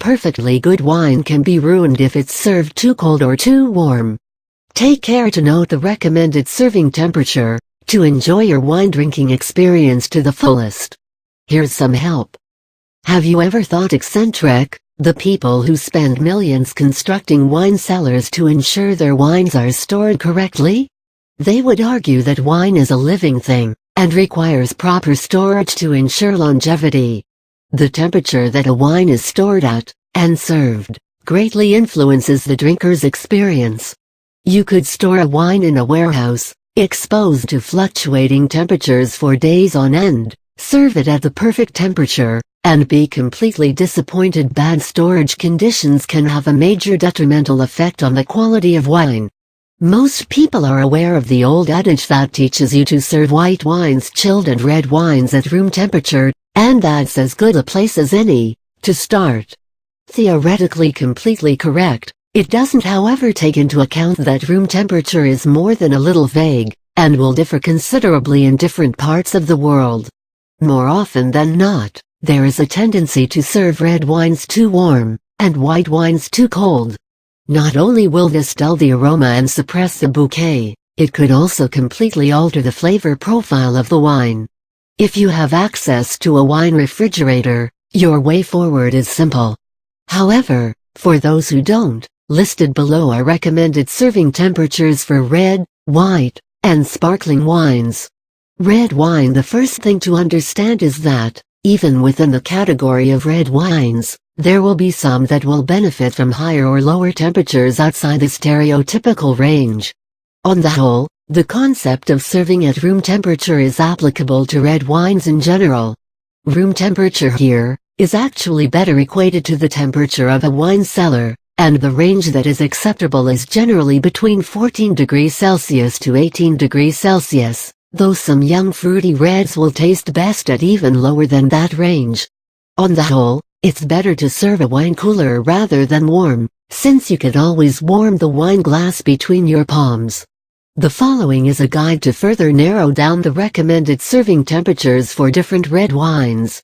perfectly good wine can be ruined if it's served too cold or too warm. Take care to note the recommended serving temperature to enjoy your wine drinking experience to the fullest. Here's some help. Have you ever thought eccentric? The people who spend millions constructing wine cellars to ensure their wines are stored correctly? They would argue that wine is a living thing and requires proper storage to ensure longevity. The temperature that a wine is stored at and served greatly influences the drinker's experience. You could store a wine in a warehouse, exposed to fluctuating temperatures for days on end, serve it at the perfect temperature, and be completely disappointed. Bad storage conditions can have a major detrimental effect on the quality of wine. Most people are aware of the old adage that teaches you to serve white wines chilled and red wines at room temperature, and that's as good a place as any to start. Theoretically completely correct, it doesn't however take into account that room temperature is more than a little vague, and will differ considerably in different parts of the world. More often than not, there is a tendency to serve red wines too warm, and white wines too cold. Not only will this dull the aroma and suppress the bouquet, it could also completely alter the flavor profile of the wine. If you have access to a wine refrigerator, your way forward is simple. However, for those who don't, listed below are recommended serving temperatures for red, white, and sparkling wines. Red wine. The first thing to understand is that, even within the category of red wines, there will be some that will benefit from higher or lower temperatures outside the stereotypical range. On the whole, the concept of serving at room temperature is applicable to red wines in general. Room temperature here is actually better equated to the temperature of a wine cellar, and the range that is acceptable is generally between 14 degrees Celsius to 18 degrees Celsius, though some young fruity reds will taste best at even lower than that range. On the whole, it's better to serve a wine cooler rather than warm, since you could always warm the wine glass between your palms. The following is a guide to further narrow down the recommended serving temperatures for different red wines.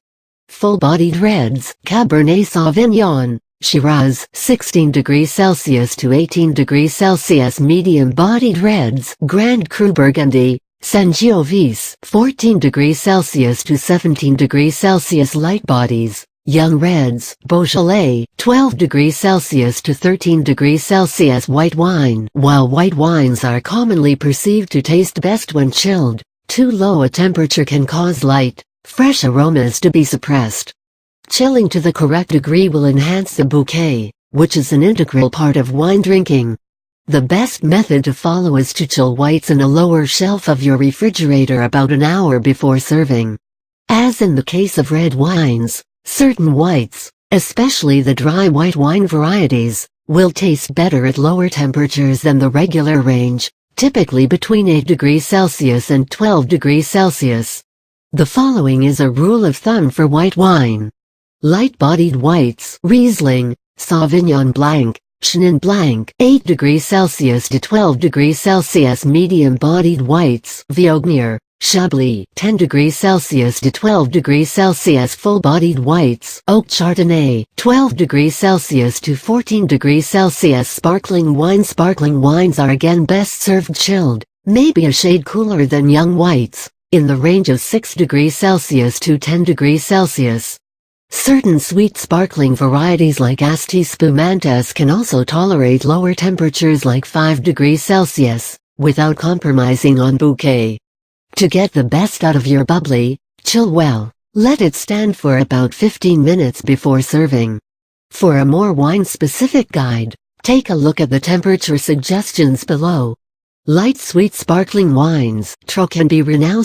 Full-bodied reds, Cabernet Sauvignon, Shiraz, 16 degrees Celsius to 18 degrees Celsius. Medium-bodied reds, Grand Cru Burgundy, Sangiovese, 14 degrees Celsius to 17 degrees Celsius. Light bodies, young reds, Beaujolais, 12 degrees Celsius to 13 degrees Celsius. White wine. While white wines are commonly perceived to taste best when chilled, too low a temperature can cause light, fresh aromas to be suppressed. Chilling to the correct degree will enhance the bouquet, which is an integral part of wine drinking. The best method to follow is to chill whites in a lower shelf of your refrigerator about an hour before serving. As in the case of red wines, certain whites, especially the dry white wine varieties, will taste better at lower temperatures than the regular range, typically between 8 degrees Celsius and 12 degrees Celsius. The following is a rule of thumb for white wine. Light-bodied whites, Riesling, Sauvignon Blanc, Chenin Blanc, 8 degrees Celsius to 12 degrees Celsius. Medium-bodied whites, Viognier, Chablis, 10 degrees Celsius to 12 degrees Celsius. Full-bodied whites, Oak Chardonnay, 12 degrees Celsius to 14 degrees Celsius. Sparkling wines. Sparkling wines are again best served chilled, maybe a shade cooler than young whites, in the range of 6 degrees Celsius to 10 degrees Celsius. Certain sweet sparkling varieties like Asti Spumantes can also tolerate lower temperatures like 5 degrees Celsius, without compromising on bouquet. To get the best out of your bubbly, chill well, let it stand for about 15 minutes before serving. For a more wine-specific guide, take a look at the temperature suggestions below. Light sweet sparkling wines, Trochandy Renau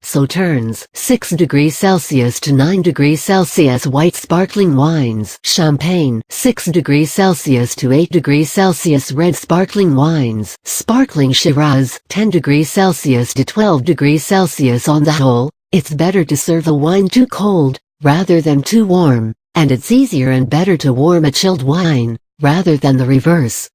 Sauternes, 6 degrees Celsius to 9 degrees Celsius. White sparkling wines, Champagne, 6 degrees Celsius to 8 degrees Celsius. Red sparkling wines, Sparkling Shiraz, 10 degrees Celsius to 12 degrees Celsius. On the whole, it's better to serve a wine too cold, rather than too warm, and it's easier and better to warm a chilled wine, rather than the reverse.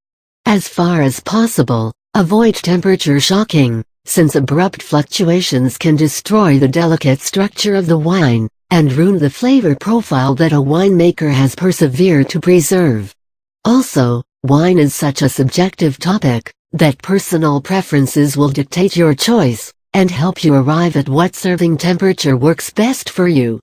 As far as possible, avoid temperature shocking, since abrupt fluctuations can destroy the delicate structure of the wine, and ruin the flavor profile that a winemaker has persevered to preserve. Also, wine is such a subjective topic that personal preferences will dictate your choice and help you arrive at what serving temperature works best for you.